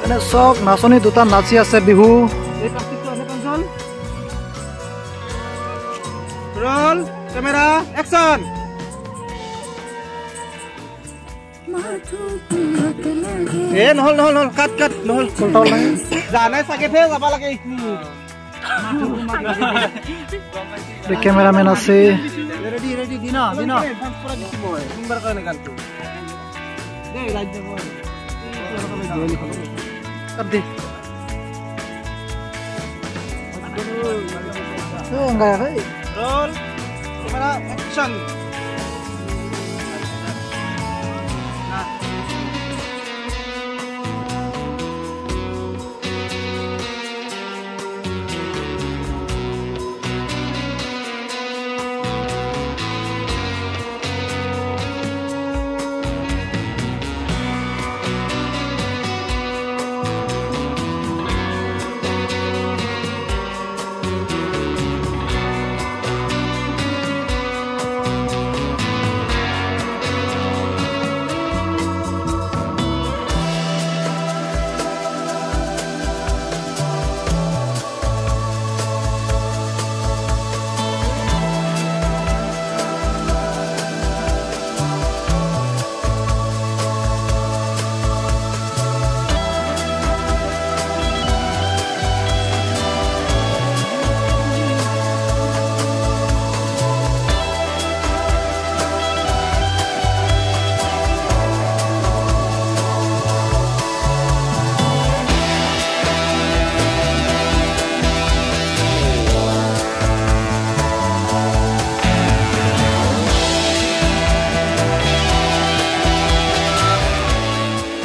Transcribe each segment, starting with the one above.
মানে চব নাচনী দুটা নাচি আছে বিহু রোল ক্যামেরা অ্যাকশন নহল কাট নহল জানাই চাগে ফে যাবা লাগে ক্যামেরাম্যান আছে রেডি দিনা পুরা দিছি মই তিনবার কাৰণে গানটো দে লাইট দে মই দে enggak ya roll kamera action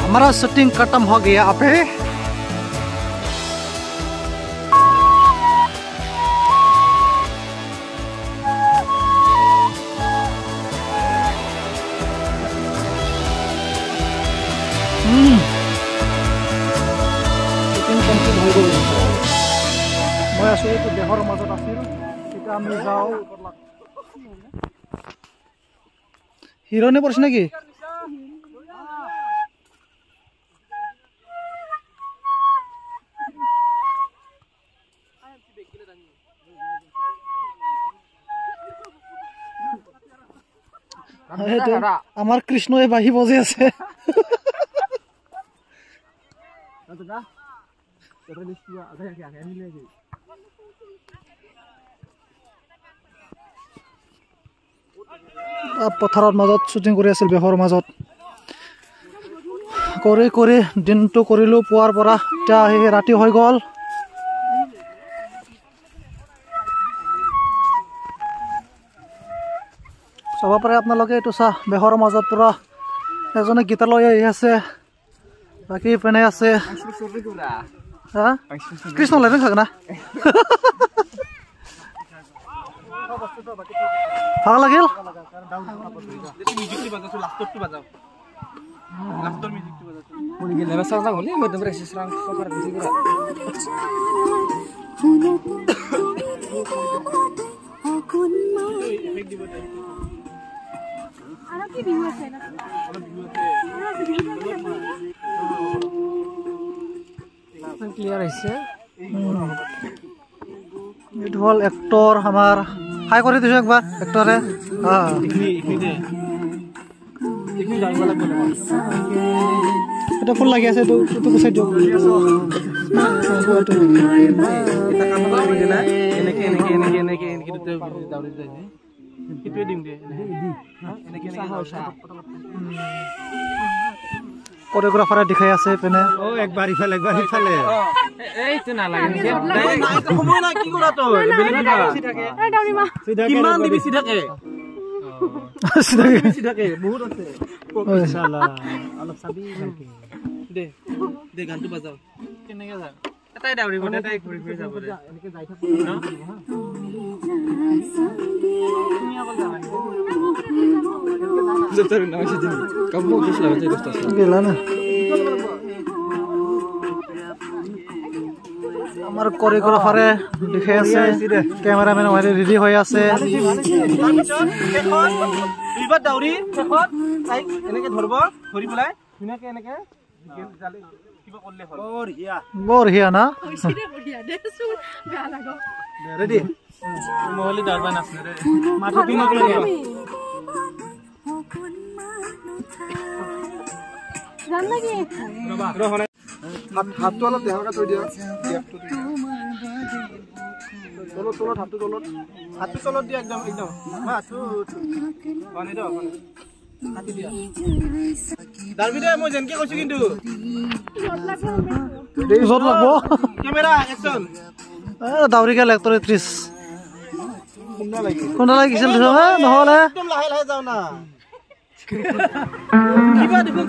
हमारा शूटिंग खत्म हो गया अब है शूटिंग कम्प्लीट हो गई मैं आसो तो देहर मजत आसिल এটা আমি যাও হিরোনে পড়ছ নাকি আমার কৃষ্ণই বাহি বজে আছে পথাৰত মাজত শুটিং কৰি আছিল বেহৰ মাজত কৰি দিনটো কৰিলো পুৱাৰ পৰা এতিয়া ৰাতি হৈ গ'ল চাব পাৰে আপোনালোকে এইটো চা বেহৰ মাজত পুৰা এজনে গীটাৰ লৈ আহি আছে বাকী পেনে আছে কৃষ্ণ লাইন থাকে না ভাল লাগিল क्लियर है हल एक्टर हमार हाई कर दी एक बार एक्टरे फुल लगी আছে कोरियोग्राफारे दिखाई আছে পেনে ও একবার ইফালে এই তো না লাগে নাই তো সময় না কি করা তো বেলেগ থাকে এই ডাউনি মা কিমান দিবি সিধাকে সিধাকে বহুত আছে ইনশাআল্লাহ অলপ চাবি দে দে গানটো বাজাও কেনেকে যা এটাই ডাউনি বনে এটাই ঘুৰি যাব দে এনেকে যাই থাকো না তুমি আগল যাবা जब ना से दिन कब वो कुछ लगा दोस्त गेला ना আমার কোরিওগ্রাফারে দেখাই আছে ক্যামেরাম্যান ওয়ারে রেডি হই আছে দুইবার দাউরি এখন তাই এনেকে ধরব ধরি বলাই ধুনাকে এনেকে জালে কিবা করলে হল বঢ়িয়া না রেডি মহলি দারবান আছে রে মাথা পিনক লাগে জান লাগে রবা হাতটো অলপ দেহকা থৈ দিয়া তলত তলত হাতটো তলত দিয়া একদম একদম হাতটো পানি দাও হাতি দিয়া দাৰবি দে মই যেনকে কৈছো কিন্তু য'ত লাগব ক্যামেৰা অ্যাকশন দাউৰি গেল 130 কোনটা লাগি কোনটা লাগিছিল নহ'লে একদম লাহে লাহে যাও না কিবা দেখোন